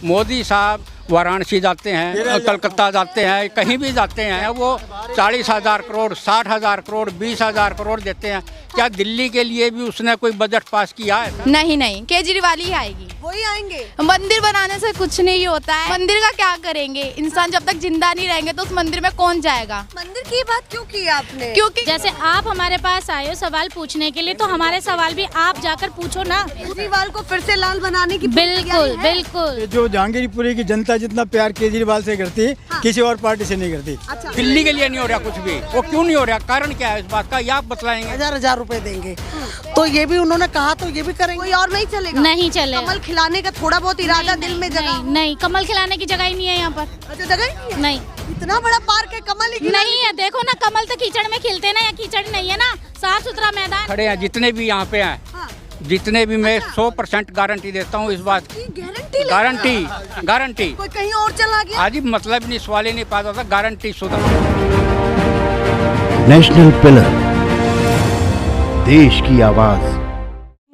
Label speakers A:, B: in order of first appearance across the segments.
A: मोदी साहब वाराणसी जाते हैं, कलकत्ता जाते हैं, कहीं भी जाते हैं, वो 40,000 करोड़, 60,000 करोड़, 20,000 करोड़ देते हैं। क्या दिल्ली के लिए भी उसने कोई बजट पास किया है?
B: नहीं नहीं, केजरीवाल ही आएगी।
C: वही आएंगे।
B: मंदिर बनाने से कुछ नहीं होता है। मंदिर का क्या करेंगे? इंसान जब तक जिंदा नहीं रहेंगे तो उस मंदिर में कौन जाएगा?
C: मंदिर की बात क्यों की आपने?
B: क्योंकि
D: जैसे आप हमारे पास आए हो सवाल पूछने के लिए, तो हमारे सवाल भी आप जाकर पूछो ना।
C: केजरीवाल को फिर से लाल बनाने की
D: बिल्कुल बिल्कुल।
E: जो जहांगीरपुरी की जनता जितना प्यार केजरीवाल से करती है, किसी और पार्टी से नहीं करती।
C: अच्छा,
A: दिल्ली के लिए नहीं हो रहा कुछ भी, वो क्यों नहीं हो रहा? कारण क्या है इस बात का, ये आप बतलाएंगे?
F: 1000 रुपए देंगे, तो ये भी उन्होंने कहा, तो ये भी करेंगे।
C: कोई और नहीं चलेगा?
D: नहीं चलेगा।
C: कमल खिलाने का थोड़ा बहुत इरादा दिल में जगा?
D: नहीं नहीं, कमल खिलाने की जगह ही नहीं है यहाँ पर।
C: अच्छा, जगह ही नहीं है?
D: नहीं
C: इतना बड़ा पार्क है, कमल ही खिला-
D: नहीं है। देखो ना, कमल तो कीचड़ में खिलते ना, या कीचड़ नहीं है ना, साफ सुथरा मैदान।
A: खड़े हैं जितने भी यहाँ पे हैं,
C: हाँ।
A: जितने भी, मैं 100% गारंटी देता हूँ इस बात की।
C: गारंटी?
A: गारंटी।
C: कोई कहीं और चला गया?
A: आज ही मतलब नहीं, सवाल ही नहीं पाता था, गारंटी शुदा।
G: नेशनल पिलर, देश की आवाज।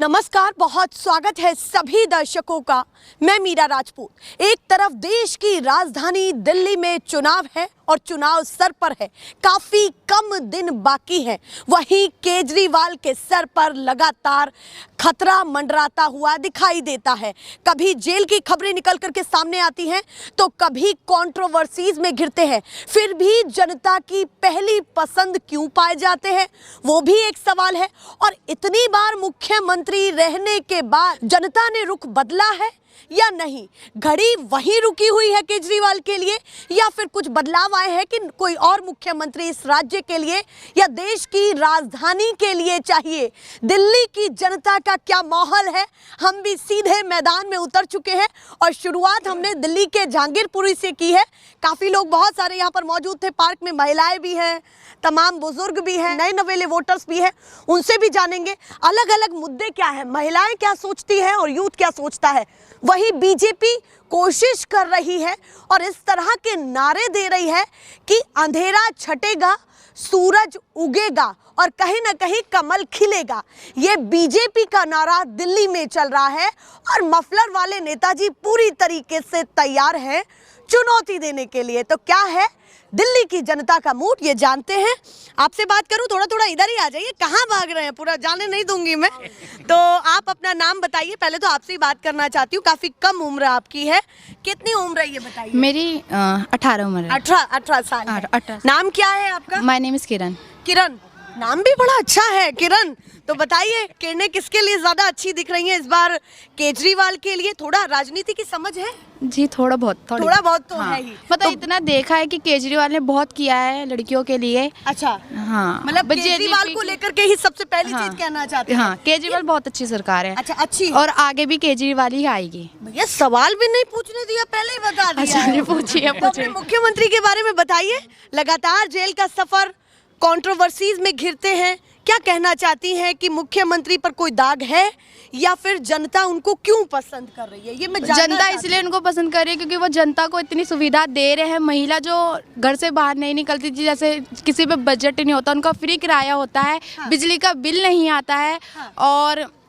C: नमस्कार, बहुत स्वागत है सभी दर्शकों का। मैं मीरा राजपूत। एक तरफ देश की राजधानी दिल्ली में चुनाव है और चुनाव सर पर है, काफी कम दिन बाकी है। वहीं केजरीवाल के सर पर लगातार खतरा मंडराता हुआ दिखाई देता है। कभी जेल की खबरें निकल करके सामने आती हैं, तो कभी कंट्रोवर्सीज में घिरते हैं। फिर भी जनता की पहली पसंद क्यों पाए जाते हैं, वो भी एक सवाल है। और इतनी बार मुख्यमंत्री रहने के बाद जनता ने रुख बदला है या नहीं? घड़ी वहीं रुकी हुई है केजरीवाल के लिए, या फिर कुछ बदलाव आए हैं कि कोई और मुख्यमंत्री इस राज्य के लिए या देश की राजधानी के लिए चाहिए? दिल्ली की जनता का क्या माहौल है? हम भी सीधे मैदान में उतर चुके हैं और शुरुआत हमने दिल्ली के जहांगीरपुरी से की है। काफ़ी लोग, बहुत सारे यहाँ पर मौजूद थे। पार्क में महिलाएं भी हैं, तमाम बुजुर्ग भी हैं, नए नवेले वोटर्स भी हैं। उनसे भी जानेंगे अलग अलग मुद्दे क्या है, महिलाएं क्या सोचती हैं और यूथ क्या सोचता है। वही बीजेपी कोशिश कर रही है और इस तरह के नारे दे रही है कि अंधेरा छटेगा, सूरज उगेगा और कहीं ना कहीं कमल खिलेगा। ये बीजेपी का नारा दिल्ली में चल रहा है और मफलर वाले नेताजी पूरी तरीके से तैयार हैं चुनौती देने के लिए। तो क्या है दिल्ली की जनता का मूड, ये जानते हैं। आपसे बात करूं, थोड़ा इधर ही आ जाइए। कहाँ भाग रहे हैं? पूरा जाने नहीं दूंगी मैं। तो आप अपना नाम बताइए। पहले तो आपसे ही बात करना चाहती हूँ, काफी कम उम्र आपकी है। कितनी उम्र है ये बताइए?
B: मेरी 18 उम्र है।
C: 18 साल है।
B: 18।
C: नाम क्या है आपका?
B: माय नेम इज किरण।
C: किरण, नाम भी बड़ा अच्छा है किरण। तो बताइए, किरणें किसके लिए ज्यादा अच्छी दिख रही हैं इस बार? केजरीवाल के लिए? थोड़ा राजनीति की समझ है?
B: जी, थोड़ा बहुत तो
C: हाँ। है ही।
B: मतलब
C: तो,
B: इतना देखा है कि केजरीवाल ने बहुत किया है लड़कियों के लिए।
C: अच्छा,
B: हाँ,
C: मतलब केजरीवाल को लेकर के ही सबसे पहली
B: हाँ,
C: चीज कहना चाहते हैं।
B: हाँ, केजरीवाल बहुत अच्छी सरकार है।
C: अच्छा, अच्छी।
B: और आगे भी केजरीवाल ही आएगी।
C: भैया सवाल भी नहीं पूछने दिया, पहले ही बता दिया।
B: अच्छा,
C: है।
B: पूछिए
C: तो अपने मुख्यमंत्री के बारे में बताइए। लगातार जेल का सफर, कंट्रोवर्सीज में घिरते हैं। क्या कहना चाहती हैं कि मुख्यमंत्री पर कोई दाग है या फिर जनता उनको क्यों पसंद कर रही है? ये मैं जानना
B: जनता इसलिए उनको पसंद कर रही है क्योंकि वो जनता को इतनी सुविधा दे रहे हैं। महिला जो घर से बाहर नहीं निकलती थी, जैसे किसी पे बजट नहीं होता, उनका फ्री किराया होता है। हाँ। बिजली का बिल नहीं आता है। हाँ। और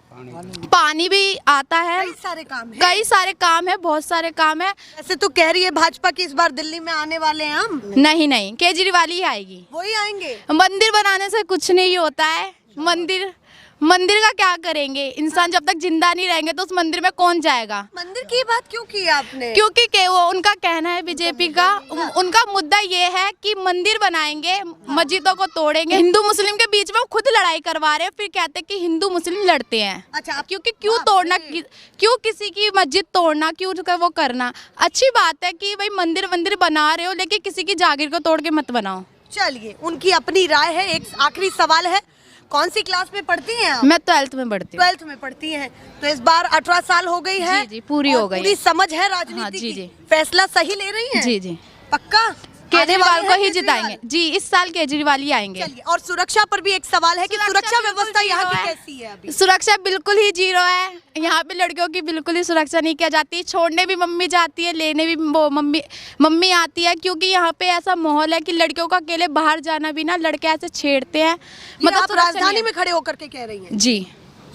B: पानी भी आता है।
C: कई सारे काम है।
B: कई सारे काम है, बहुत सारे काम है।
C: ऐसे तो कह रही है भाजपा की इस बार दिल्ली में आने वाले हैं हम।
B: नहीं नहीं, केजरीवाल ही आएगी।
C: वही आएंगे।
B: मंदिर बनाने से कुछ नहीं होता है। मंदिर का क्या करेंगे? इंसान जब तक जिंदा नहीं रहेंगे तो उस मंदिर में कौन जाएगा?
C: मंदिर की बात क्यों की आपने?
B: क्योंकि वो उनका कहना है, बीजेपी का उनका मुद्दा ये है कि मंदिर बनाएंगे, मस्जिदों को तोड़ेंगे। हिंदू मुस्लिम के बीच में वो खुद लड़ाई करवा रहे हैं, फिर कहते हैं कि हिंदू मुस्लिम लड़ते हैं।
C: अच्छा,
B: क्योंकि क्यों तोड़ना, क्यों किसी की मस्जिद तोड़ना, क्यों वो करना? अच्छी बात है कि भाई मंदिर बना रहे हो, लेकिन किसी की जागीर को तोड़ के मत बनाओ।
C: चलिए, उनकी अपनी राय है। एक आखिरी सवाल है, कौन सी क्लास में पढ़ती हैं आप?
B: मैं 12th में पढ़ती हूँ।
C: 12th में पढ़ती हैं। तो इस बार 18 साल हो गई है।
B: जी, पूरी हो गई।
C: पूरी समझ है राजनीति
B: हाँ, जी,
C: की।
B: जी।
C: फैसला सही ले रही हैं?
B: जी।
C: पक्का
B: केजरीवाल को ही जिताएंगे जी, इस साल केजरीवाल ही आएंगे।
C: चलिए, और सुरक्षा पर भी एक सवाल है कि सुरक्षा व्यवस्था यहाँ की कैसी है अभी?
B: सुरक्षा बिल्कुल ही जीरो है। यहाँ पे लड़कियों की बिल्कुल ही सुरक्षा नहीं किया जाती। छोड़ने भी मम्मी जाती है, लेने भी वो मम्मी आती है। क्योंकि यहाँ पे ऐसा माहौल है कि लड़कियों का अकेले बाहर जाना भी ना, लड़के ऐसे छेड़ते हैं।
C: मतलब राजधानी में खड़े होकर के कह रही हैं?
B: जी,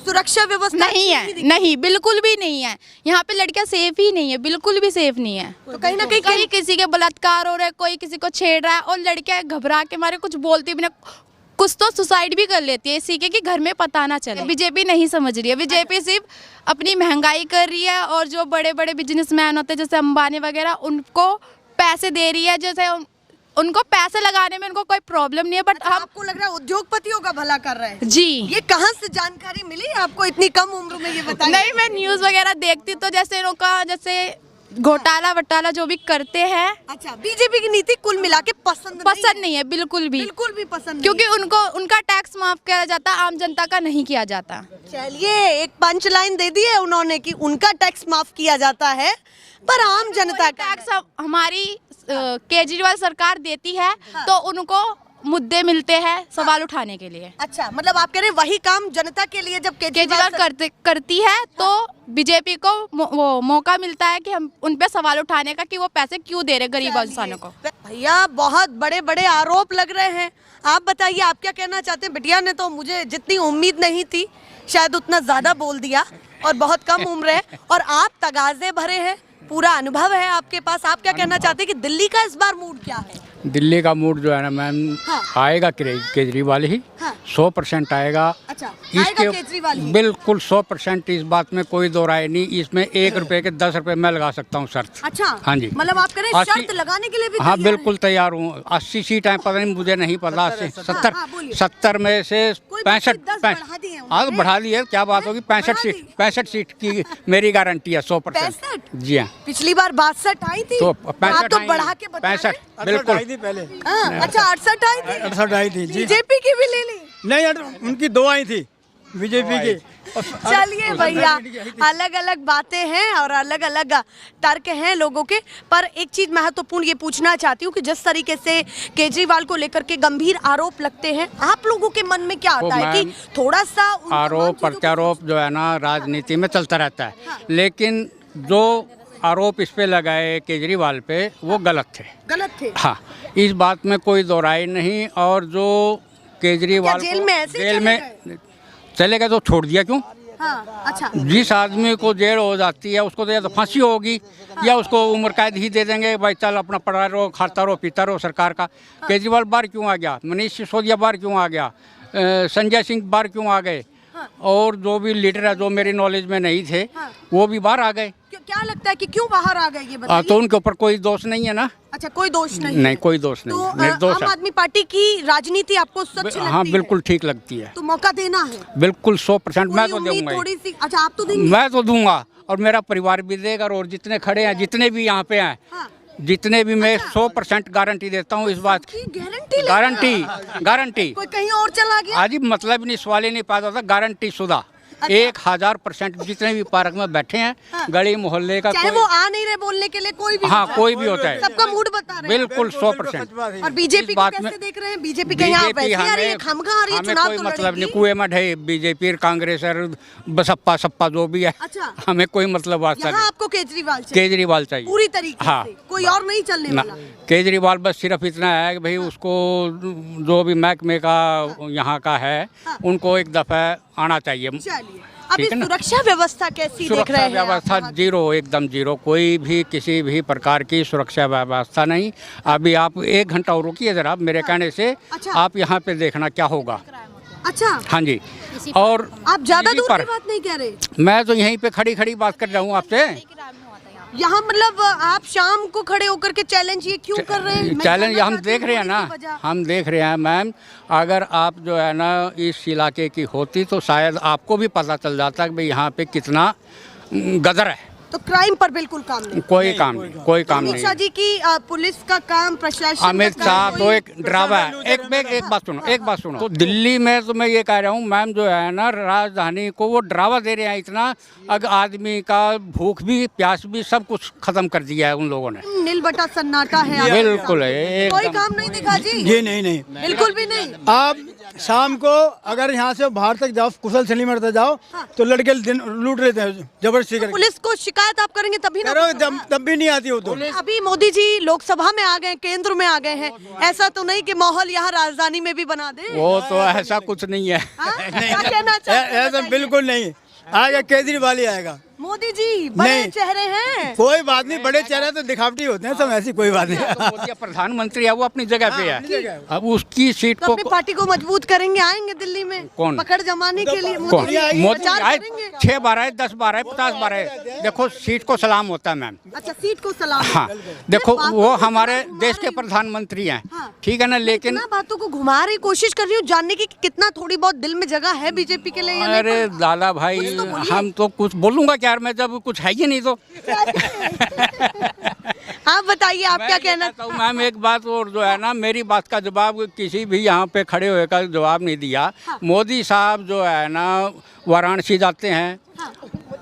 C: सुरक्षा व्यवस्था
B: नहीं है, नहीं, बिल्कुल भी नहीं है। यहाँ पे लड़कियां सेफ ही नहीं है, बिल्कुल भी सेफ नहीं है।
C: तो कहीं ना कहीं
B: कहीं किसी के बलात्कार हो रहा है, कोई किसी को छेड़ रहा है, और लड़कियां घबरा के मारे कुछ बोलती भी नहीं, कुछ तो सुसाइड भी कर लेती है इसी के कि घर में पता ना चले। बीजेपी नहीं समझ रही है, बीजेपी सिर्फ अपनी महंगाई कर रही है, और जो बड़े बड़े बिजनेसमैन होते हैं जैसे अंबानी वगैरह, उनको पैसे दे रही है। जैसे उनको पैसे लगाने में उनको कोई प्रॉब्लम नहीं है, बट हम
C: आपको लग रहा है उद्योगपतियों का भला कर रहे हैं?
B: जी,
C: ये कहाँ से जानकारी मिली आपको इतनी कम उम्र में, ये बताइए।
B: नहीं, मैं न्यूज़ वगैरह देखती तो जैसे इनका जैसे घोटाला वटाला जो भी करते हैं।
C: अच्छा, बीजेपी की नीति कुल मिला के पसंद
B: नहीं है, बिल्कुल भी
C: पसंद नहीं
B: क्योंकि उनका टैक्स माफ किया जाता, आम जनता का नहीं किया जाता।
C: चलिए, एक पंच लाइन दे दी है उन्होंने कि उनका टैक्स माफ किया जाता है पर आम जनता का
B: टैक्स हमारी केजरीवाल सरकार देती है। तो उनको मुद्दे मिलते हैं सवाल उठाने के लिए।
C: अच्छा, मतलब आप कह रहे हैं वही काम जनता के लिए जब
B: केजरीवाल करती है तो बीजेपी को वो मौका मिलता है कि हम उन पे सवाल उठाने का कि वो पैसे क्यों दे रहे गरीब इंसानों को।
C: भैया, बहुत बड़े बड़े आरोप लग रहे हैं, आप बताइए आप क्या कहना चाहते हैं? बिटिया ने तो मुझे जितनी उम्मीद नहीं थी शायद उतना ज्यादा बोल दिया, और बहुत कम उम्र है, और आप तगाजे भरे हैं, पूरा अनुभव है आपके पास। आप क्या कहना चाहते हैं कि दिल्ली का इस बार मूड क्या है?
A: दिल्ली का मूड जो है ना मैम, आएगा केजरीवाल ही। 100% आएगा।
C: अच्छा, आएगा केजरीवाल ही?
A: बिल्कुल 100%, इस बात में कोई दो राय नहीं। इसमें 1 रुपए के 10 रुपए मैं लगा सकता हूँ शर्त।
C: अच्छा,
A: हाँ जी,
C: मतलब आप कह रहे हैं शर्त लगाने के लिए भी
A: हाँ
C: तैयार हैं?
A: बिल्कुल तैयार हूँ। 80 सीट है, पता नहीं, मुझे नहीं पता। 70 में से 65 हाँ बढ़ा दी है, क्या बात होगी। 65 सीट की मेरी गारंटी है 100%। जी हाँ,
C: पिछली बार 62 आई थी,
A: तो
C: आप तो बढ़ा के बता
A: 65 बिल्कुल।
E: पहले
C: अच्छा, 68 आई थी,
E: 68 आई थी जी।
C: बीजेपी की भी ले ली?
E: नहीं, उनकी 2 आई थी बीजेपी की।
C: चलिए भैया, अलग अलग बातें हैं और अलग अलग तर्क हैं लोगों के, पर एक चीज महत्वपूर्ण ये पूछना चाहती हूँ कि जिस तरीके से केजरीवाल को लेकर के गंभीर आरोप लगते हैं, आप लोगों के मन में क्या आता है कि थोड़ा सा
A: आरोप प्रत्यारोप जो है ना राजनीति में चलता रहता है, लेकिन जो आरोप इस पे लगाए केजरीवाल पे वो गलत थे। हाँ, इस बात में कोई दो राय नहीं। और जो केजरीवाल
C: जेल में ऐसे
A: जेल में चले गए तो छोड़ दिया क्यों?
C: हाँ, अच्छा,
A: जिस आदमी को जेल हो जाती है उसको तो या तो फांसी होगी या उसको उम्र कैद ही दे देंगे, भाई चल अपना पढ़ा रहो, खाता रहो, पीता रहो सरकार का। केजरीवाल बाहर क्यों आ गया? मनीष सिसोदिया बाहर क्यों आ गया? संजय सिंह बाहर क्यों आ गए? और जो भी लीडर है जो मेरी नॉलेज में नहीं थे वो भी बाहर आ गए।
C: क्या लगता है कि क्यों बाहर आ गए, ये बताइए।
A: तो उनके ऊपर कोई दोष नहीं है ना?
C: अच्छा, कोई दोष नहीं?
A: नहीं, कोई दोष नहीं, निर्दोष
C: आम आदमी पार्टी की राजनीति आपको स्वच्छ लगती है?
A: हाँ बिल्कुल ठीक लगती है।
C: तो मौका देना है?
A: बिल्कुल 100% मैं तो दूंगा।
C: थोड़ी सी, अच्छा आप तो देंगे?
A: मैं तो दूंगा और मेरा परिवार भी देगा, और जितने खड़े हैं, जितने भी यहाँ पे हैं, जितने भी, मैं 100% गारंटी देता हूँ इस बात की। गारंटी।
C: कोई कहीं और चला गया?
A: आज मतलब नहीं, सवाल ही नहीं पैदा होता। गारंटी शुदा 1000% जितने भी पार्क में बैठे हैं, गली मोहल्ले का,
C: चाहे वो आ नहीं रहे बोलने के लिए, कोई भी,
A: हाँ कोई भी होता है,
C: सबका मूड बता रहे हैं।
A: बिल्कुल 100%।
C: और बीजेपी को कैसे देख रहे हैं? बीजेपी के यहाँ पैसे आ रही है, खामखा आ रही है, चुनाव
A: कोई
C: तो
A: मतलब नहीं,
C: लड़ेगी।
A: कुएं में ढे बीजेपी कांग्रेस और बसप्पा सप्पा जो भी है,
C: अच्छा,
A: हमें कोई मतलब वास्ता
C: यहाँ
A: नहीं।
C: आपको केजरीवाल चाहिए पूरी तरीके
A: हाँ,
C: से, कोई और नहीं चलने
A: ना,
C: वाला।
A: केजरीवाल बस सिर्फ इतना है कि भाई उसको जो भी महकमे का यहाँ का है उनको एक दफा आना चाहिए।
C: चलिए, अभी सुरक्षा व्यवस्था कैसी देख रहे
A: सुरक्षा
C: हैं?
A: व्यवस्था जीरो, एकदम जीरो, कोई भी किसी भी प्रकार की सुरक्षा व्यवस्था नहीं। अभी आप 1 घंटा और रुकिए जरा, मेरे कहने से आप यहाँ पे देखना क्या होगा।
C: अच्छा,
A: हाँ जी, और
C: आप ज्यादा दूर की बात नहीं कह रहे?
A: मैं तो यहीं पे खड़ी बात कर रहा हूँ आपसे।
C: यहाँ मतलब आप शाम को खड़े होकर के चैलेंज ये क्यों कर रहे हैं?
A: चैलेंज हम देख रहे हैं ना, हम देख रहे हैं मैम। अगर आप जो है ना इस इलाके की होती तो शायद आपको भी पता चल जाता कि भाई यहाँ पे कितना गदर है।
C: तो क्राइम पर बिल्कुल काम नहीं?
A: कोई काम नहीं।
C: अमित शाह जी की पुलिस का काम, प्रशासन,
A: अमित शाह तो एक ड्रामा है। एक बात सुनो, तो दिल्ली में तो मैं ये कह रहा हूँ मैम, जो है ना राजधानी को वो ड्रामा दे रहे हैं इतना, अगर आदमी का भूख भी प्यास भी सब कुछ खत्म कर दिया है उन लोगों ने।
C: नील बटा सन्नाटा है,
A: बिल्कुल
C: कोई काम नहीं दिखा जी?
E: ये नहीं,
C: बिल्कुल भी नहीं।
E: आप शाम को अगर यहाँ से बाहर तक जाओ, कुशल सलीमर तक जाओ, तो लड़के दिन लूट रहे थे जबरदस्ती करके।
C: पुलिस को शिकायत शिकायत आप करेंगे तभी ना
E: करो, तब भी नहीं आती हो तो।
C: अभी मोदी जी लोकसभा में आ गए, केंद्र में आ गए हैं, ऐसा तो नहीं कि माहौल यहाँ राजधानी में भी बना दे?
A: वो तो ऐसा कुछ नहीं है।
C: क्या कहना चाहते हैं?
E: ऐसा बिल्कुल नहीं, आएगा केजरीवाल ही आएगा।
C: मोदी जी बड़े
E: नहीं।
C: चेहरे हैं।
E: कोई बात नहीं, बड़े चेहरे तो दिखावटी होते हैं सब, ऐसी कोई बात नहीं।
A: मोदी प्रधानमंत्री है, वो अपनी जगह पे है। अब उसकी सीट
C: तो
A: को
C: अपनी पार्टी को मजबूत करेंगे, आएंगे दिल्ली में
A: कौन?
C: पकड़ जमाने के लिए
A: कौन?
C: मोदी जी
A: मोदी
C: प्रचार
A: आए
C: करेंगे?
A: 6 बार आए, 10 बार आए, 50 बार आए, देखो सीट को सलाम होता है मैम।
C: अच्छा, सीट को सलाम।
A: हाँ, देखो
C: बातों
A: वो
C: को
A: हमारे
C: घुमा
A: देश के
C: रही हूँ।
A: प्रधानमंत्री हैं,
C: हाँ।
A: ठीक है ना, लेकिन
C: ना बातों को घुमा रही कोशिश कर रही हूँ जानने की कि कितना थोड़ी बहुत दिल में जगह है बीजेपी के लिए या नहीं?
A: अरे दादा भाई,
C: कुछ तो बोलिए।
A: हम तो कुछ बोलूंगा क्या यार, मैं जब कुछ है ही नहीं तो।
C: आप बताइए, आप क्या कहना?
A: मैम एक बात और जो है ना, मेरी बात का जवाब किसी भी यहाँ पे खड़े हुए का जवाब नहीं दिया। मोदी साहब जो है ना वाराणसी जाते हैं,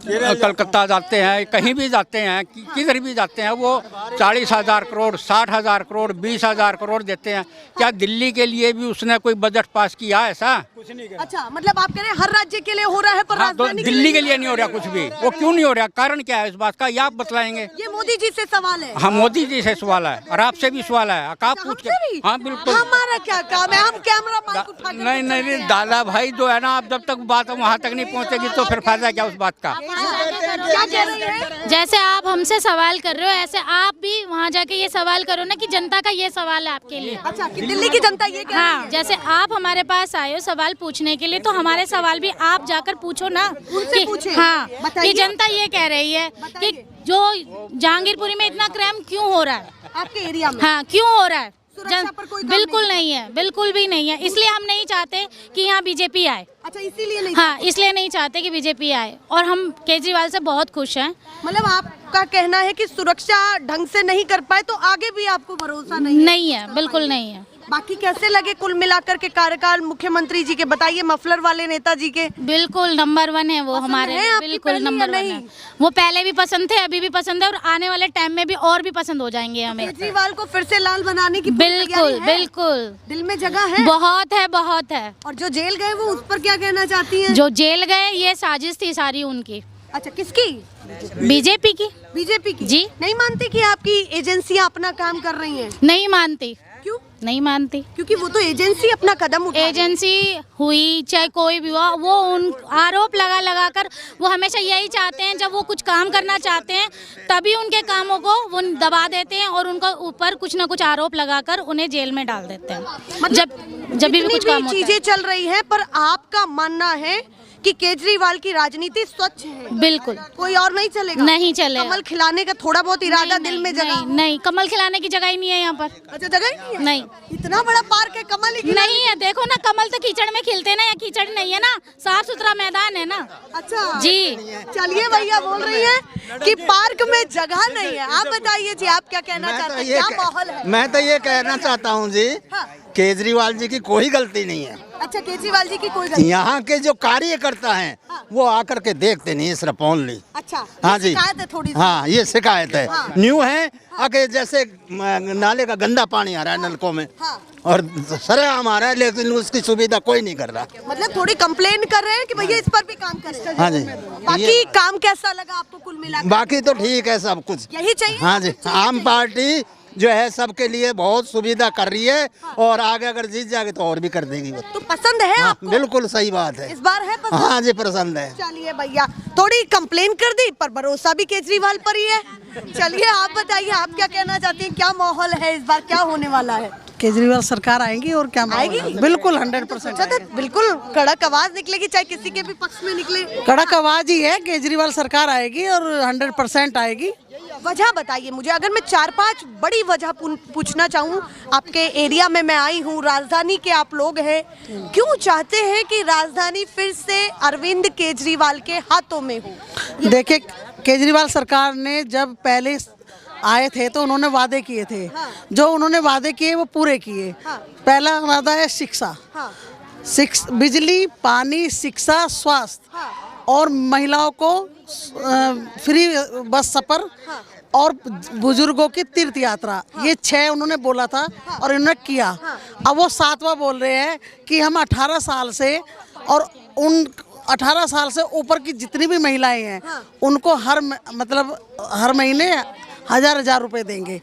A: कलकत्ता जाते हैं, कहीं भी जाते हैं, किधर भी जाते हैं, वो 40,000 करोड़, 60,000 करोड़, 20,000 करोड़ देते हैं। क्या दिल्ली के लिए भी उसने कोई बजट पास किया ऐसा?
C: अच्छा, मतलब आप कह रहे हैं हर राज्य के लिए हो रहा है पर
A: हाँ, तो
C: राजधानी
A: दिल्ली के लिए नहीं हो रहा कुछ भी। वो क्यों नहीं हो रहा, कारण क्या है इस बात का, ये आप बतलाएंगे?
C: ये मोदी जी से सवाल है।
A: हाँ, मोदी जी से सवाल है और आपसे भी सवाल है, आप पूछ
C: हमसे
A: के।
C: भी?
A: हाँ बिल्कुल।
C: हमारा क्या काम है, हम कैमरा माइक उठा के
A: नहीं नहीं नहीं, दादा भाई जो है ना, आप जब तक बात वहाँ तक नहीं पहुँचेगी तो फिर फायदा क्या उस बात का?
C: क्या कह रही है?
D: जैसे आप हमसे सवाल कर रहे हो, ऐसे आप भी वहाँ जाके ये सवाल करो ना कि जनता का ये सवाल है आपके लिए।
C: अच्छा, कि दिल्ली की जनता ये कह रही
D: हाँ,
C: है?
D: जैसे आप हमारे पास आए हो सवाल पूछने के लिए, तो हमारे सवाल भी आप जाकर पूछो ना।
C: उनसे पूछे।
D: हाँ,
C: बताइए।
D: कि जनता ये कह रही है कि जो जहांगीरपुरी में इतना क्राइम क्यों हो रहा है।
C: आपके एरिया में?
D: हाँ, क्यों हो रहा है?
C: सुरक्षा पर कोई काम
D: बिल्कुल नहीं है, बिल्कुल भी नहीं है। इसलिए हम नहीं चाहते कि यहाँ बीजेपी आए।
C: अच्छा, इसीलिए नहीं?
D: हाँ, इसलिए नहीं चाहते कि बीजेपी आए, और हम केजरीवाल से बहुत खुश हैं।
C: मतलब आपका कहना है कि सुरक्षा ढंग से नहीं कर पाए तो आगे भी आपको भरोसा नहीं है?
D: नहीं है, बिल्कुल नहीं है।
C: बाकी कैसे लगे कुल मिलाकर के कार्यकाल मुख्यमंत्री जी के, बताइए, मफलर वाले नेताजी के?
D: बिल्कुल नंबर 1 है वो
C: पसंद
D: हमारे
C: है
D: लिए,
C: आपकी
D: बिल्कुल
C: पहली या
D: नंबर 1
C: नहीं?
D: है। वो पहले भी पसंद थे, अभी भी पसंद है, और आने वाले टाइम में भी और भी पसंद हो जाएंगे हमें।
C: केजरीवाल को फिर से लाल बनाने की पूरी
D: बिल्कुल
C: तैयारी है?
D: बिल्कुल,
C: दिल में जगह है?
D: बहुत है, बहुत है।
C: और जो जेल गए वो उस पर क्या कहना चाहती हैं?
D: जो जेल गए, ये साजिश थी सारी उनकी,
C: अच्छा, किसकी?
D: बीजेपी की।
C: बीजेपी की?
D: जी।
C: नहीं मानती कि आपकी एजेंसियां अपना काम कर रही हैं?
D: नहीं मानती,
C: क्यों?
D: नहीं मानती।
C: क्योंकि वो तो एजेंसी अपना कदम उठा रही है।
D: एजेंसी हुई चाहे कोई भी हुआ, वो उन आरोप लगा लगा कर वो हमेशा यही चाहते हैं, जब वो कुछ काम करना चाहते हैं तभी उनके कामों को वो दबा देते हैं और उनका ऊपर कुछ ना कुछ आरोप लगाकर उन्हें जेल में डाल देते हैं। जब भी कुछ काम होता है।
C: चीजें चल रही है, पर आपका मानना है कि केजरीवाल की राजनीति स्वच्छ है?
D: बिल्कुल,
C: कोई और नहीं चलेगा?
D: नहीं चलेगा।
C: कमल खिलाने का थोड़ा बहुत इरादा दिल में जगह?
D: नहीं, नहीं, कमल खिलाने की जगह ही नहीं है यहाँ पर।
C: अच्छा, जगह ही नहीं है?
D: नहीं,
C: इतना बड़ा पार्क है, कमल ही खिला?
D: नहीं है। देखो ना, कमल तो कीचड़ में खिलते हैं ना, या कीचड़ नहीं है ना, साफ सुथरा मैदान है ना।
C: अच्छा
D: जी।
C: चलिए, भैया बोल रही है कि पार्क में जगह नहीं है। आप बताइए जी, आप क्या कहना चाहते हैं, क्या माहौल है?
G: मैं तो ये कहना चाहता हूँ जी,
C: हाँ।
G: केजरीवाल जी की कोई गलती नहीं है।
C: अच्छा, केजरीवाल जी की कोई गलती?
G: यहाँ के जो कार्यकर्ता हैं वो आकर के देखते नहीं, सिर्फ ओनली।
C: अच्छा,
G: हाँ
C: ये
G: जी,
C: शिकायत है थोड़ी सी।
G: हाँ, ये शिकायत है।
C: हाँ।
G: न्यू है आगे, जैसे नाले का गंदा पानी आ रहा है नलकों में,
C: हाँ।
G: और सरेआम आ रहा है, लेकिन उसकी सुविधा कोई नहीं कर रहा।
C: मतलब थोड़ी कंप्लेन कर रहे हैं कि भैया इस पर भी काम करें।
G: हाँ जी।
C: बाकी काम कैसा लगा आपको कुल मिलाकर?
G: बाकी तो ठीक है सब कुछ।
C: यही चाहिए?
G: हाँ जी, आम पार्टी जो है सबके लिए बहुत सुविधा कर रही है, और आगे अगर जीत जाएगी तो और भी कर देगी वो।
C: तो पसंद है
G: हाँ,
C: आपको?
G: बिल्कुल सही बात है।
C: इस बार है पसंद?
G: हाँ जी, पसंद है।
C: चलिए भैया, थोड़ी कंप्लेन कर दी पर भरोसा भी केजरीवाल पर ही है। चलिए, आप बताइए, आप क्या कहना चाहती हैं, क्या माहौल है इस बार, क्या होने वाला है?
F: केजरीवाल सरकार आएगी और क्या माहौल
C: आएगी?
F: है? बिल्कुल 100%।
C: अच्छा, तो बिल्कुल कड़क आवाज निकलेगी, चाहे किसी के भी पक्ष में निकले।
F: कड़क आवाज ही है, केजरीवाल सरकार आएगी और 100% आएगी।
C: वजह बताइए मुझे, अगर मैं 4-5 बड़ी वजह पूछना चाहूँ। आपके एरिया में मैं आई हूँ, राजधानी के आप लोग हैं, क्यों चाहते हैं कि राजधानी फिर से अरविंद केजरीवाल के हाथों में हो?
F: देखिए, केजरीवाल सरकार ने जब पहले आए थे तो उन्होंने वादे किए थे।
C: हाँ।
F: जो उन्होंने वादे किए वो पूरे किए।
C: हाँ।
F: पहला वादा है शिक्षा,
C: हाँ।
F: बिजली, पानी, शिक्षा, स्वास्थ्य,
C: हाँ।
F: और महिलाओं को फ्री बस सफर,
C: हाँ।
F: और बुजुर्गों की तीर्थ यात्रा। हाँ। ये 6 उन्होंने बोला था। हाँ। और उन्होंने किया। हाँ। अब वो 7वां बोल रहे हैं कि हम 18 साल से और उन 18 साल से ऊपर की जितनी भी महिलाएं हैं उनको हर महीने 1000 रुपए देंगे।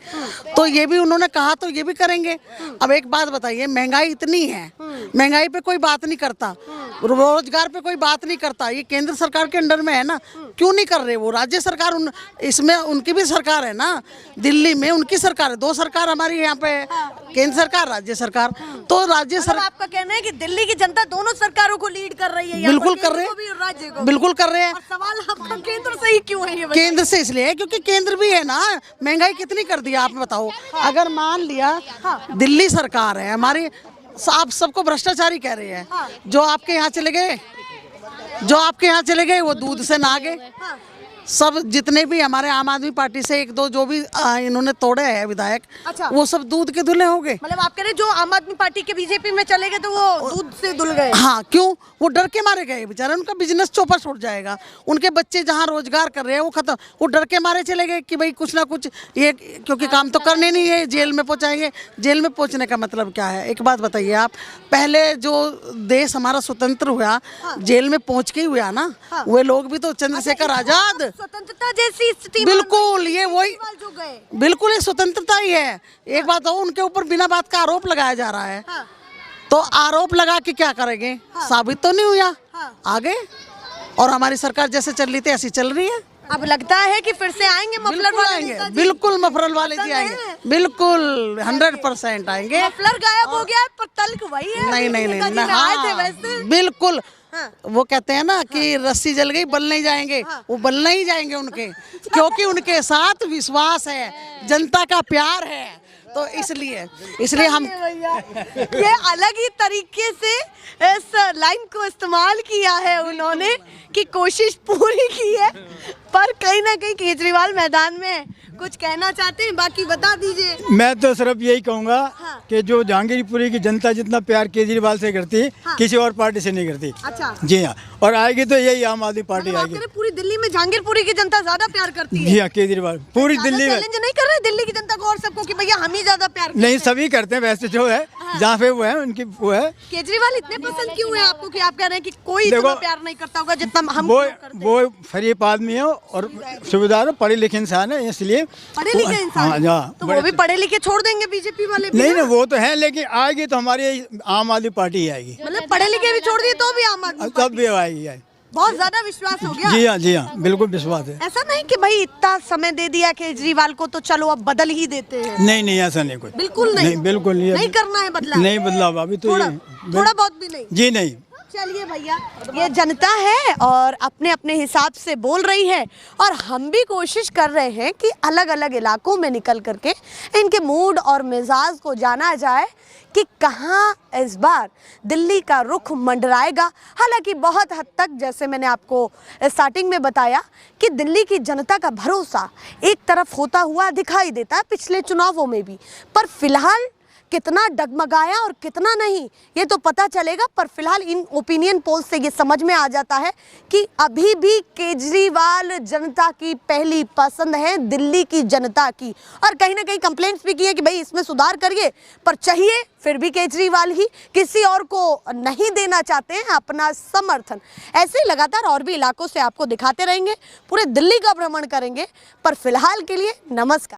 F: तो ये भी उन्होंने कहा तो ये भी करेंगे। अब एक बात बताइए, महंगाई इतनी है, महंगाई पे कोई बात नहीं करता, रोजगार पे कोई बात नहीं करता। ये केंद्र सरकार के अंडर में है ना, क्यों नहीं कर रहे वो? राज्य सरकार इसमें उनकी भी सरकार है ना, दिल्ली में उनकी सरकार है, 2 सरकार हमारी यहाँ पे, केंद्र सरकार, राज्य सरकार। तो राज्य सरकार,
C: आपका कहना है कि दिल्ली की जनता दोनों सरकारों को लीड कर रही है?
F: बिल्कुल कर रहे हैं,
C: राज्य को
F: बिल्कुल कर रहे हैं।
C: और सवाल आपका केंद्र से ही क्यों है? ये
F: केंद्र से इसलिए है क्योंकि केंद्र भी है ना। महंगाई कितनी कर दी आप बताओ। अगर मान लिया दिल्ली सरकार है हमारी, आप सबको भ्रष्टाचारी कह रहे हैं। जो आपके यहाँ चले गए वो दूध से नहा गए। सब जितने भी हमारे आम आदमी पार्टी से 1-2 जो भी इन्होंने तोड़े हैं विधायक,
C: अच्छा।
F: वो सब दूध के धुले हो गए।
C: मतलब आप कह रहे जो आम आदमी पार्टी के बीजेपी में चले गए तो वो दूध से धुल गए?
F: हाँ, क्यों? वो डर के मारे गए बेचारे, उनका बिजनेस चौपट उठ जाएगा। उनके बच्चे जहाँ रोजगार कर रहे हैं वो खत्म, वो डर के मारे चले गए कि भाई कुछ ना कुछ ये, क्योंकि काम तो करने नहीं है, जेल में पहुंचाएंगे। जेल में पहुंचने का मतलब क्या है? एक बात बताइए आप, पहले जो देश हमारा स्वतंत्र हुआ जेल में पहुंच के ही हुआ ना। वे लोग भी तो चंद्रशेखर आजाद,
C: स्वतंत्रता जैसी स्थिति,
F: बिल्कुल ये वही,
C: जो गए,
F: बिल्कुल ये स्वतंत्रता ही है। एक बात हो, उनके ऊपर बिना बात का आरोप लगाया जा रहा है। तो आरोप लगा के क्या करेंगे? साबित तो नहीं हुआ, आगे। और हमारी सरकार जैसे चल रही थी ऐसी चल रही है।
C: अब लगता है कि फिर से आएंगे मफलर वाले
F: आएंगे,
C: नेताजी?
F: बिल्कुल मफलर वाले जी आएंगे, बिल्कुल 100% आएंगे।
C: मफलर गायब हो गया पर तल्क वही है।
F: नहीं,
C: आए थे वैसे।
F: बिल्कुल। वो कहते हैं ना कि रस्सी जल गई बल नहीं जाएंगे, वो बल नहीं जाएंगे उनके, क्योंकि उनके साथ विश्वास है, जनता का प्यार है। तो इसलिए हम
C: ये अलग ही तरीके से इस लाइन को इस्तेमाल किया है उन्होंने कि कोशिश पूरी की है, पर कहीं ना कहीं केजरीवाल मैदान में कुछ कहना चाहते हैं, बाकी बता दीजिए।
E: मैं तो सिर्फ यही कहूँगा कि जो जहांगीरपुरी की जनता जितना प्यार केजरीवाल से करती किसी और पार्टी से नहीं करती।
C: अच्छा।
E: जी हाँ, और आएगी तो यही आम आदमी पार्टी
C: मतलब आप
E: आएगी।
C: कह रहे पूरी दिल्ली में जहांगीरपुरी की जनता ज्यादा प्यार करती है?
E: जी हाँ, केजरीवाल पूरी दिल्ली में
C: चैलेंज नहीं कर रहे दिल्ली की जनता को और सबको कि भैया हम ही ज्यादा प्यार करते
E: नहीं,
C: हैं?
E: सभी करते हैं वैसे, जो है जहाँ पे वो है उनकी वो है।
C: केजरीवाल इतने पसंद क्यों है आपको कि आप कह रहे हैं कि कोई इतना प्यार नहीं करता होगा जितना हम करते हैं?
E: वो फरीब आदमी है और सुविधार पढ़े लिखे इंसान है, इसलिए
C: पढ़े लिखे इंसान। तो वो भी पढ़े लिखे छोड़ देंगे बीजेपी वाले भी?
E: नहीं, वो तो है, लेकिन आएगी तो हमारी आम आदमी पार्टी ही आएगी।
C: मतलब पढ़े लिखे भी छोड़ दिए तो भी आम आदमी
E: तब भी आएगी।
C: बहुत ज्यादा विश्वास हो गया?
E: जी हाँ, बिल्कुल विश्वास है।
C: ऐसा नहीं कि भाई इतना समय दे दिया केजरीवाल को तो चलो अब बदल ही देते हैं?
E: नहीं, ऐसा नहीं कुछ,
C: बिल्कुल नहीं,
E: बिल्कुल नहीं
C: करना है बदलाव।
E: नहीं बदलाव अभी तो
C: थोड़ा बहुत भी नहीं?
E: जी नहीं।
C: चलिए भैया, ये जनता है और अपने अपने हिसाब से बोल रही है, और हम भी कोशिश कर रहे हैं कि अलग अलग इलाकों में निकल करके इनके मूड और मिजाज को जाना जाए कि कहाँ इस बार दिल्ली का रुख मंडराएगा। हालांकि बहुत हद तक, जैसे मैंने आपको स्टार्टिंग में बताया, कि दिल्ली की जनता का भरोसा एक तरफ होता हुआ दिखाई देता है पिछले चुनावों में भी, पर फिलहाल कितना डगमगाया और कितना नहीं ये तो पता चलेगा। पर फिलहाल इन ओपिनियन पोल से ये समझ में आ जाता है कि अभी भी केजरीवाल जनता की पहली पसंद है, दिल्ली की जनता की। और कहीं ना कहीं कंप्लेंट्स भी की है कि भाई इसमें सुधार करिए, पर चाहिए फिर भी केजरीवाल ही, किसी और को नहीं देना चाहते हैं अपना समर्थन। ऐसे ही लगातार और भी इलाकों से आपको दिखाते रहेंगे, पूरे दिल्ली का भ्रमण करेंगे। पर फिलहाल के लिए नमस्कार।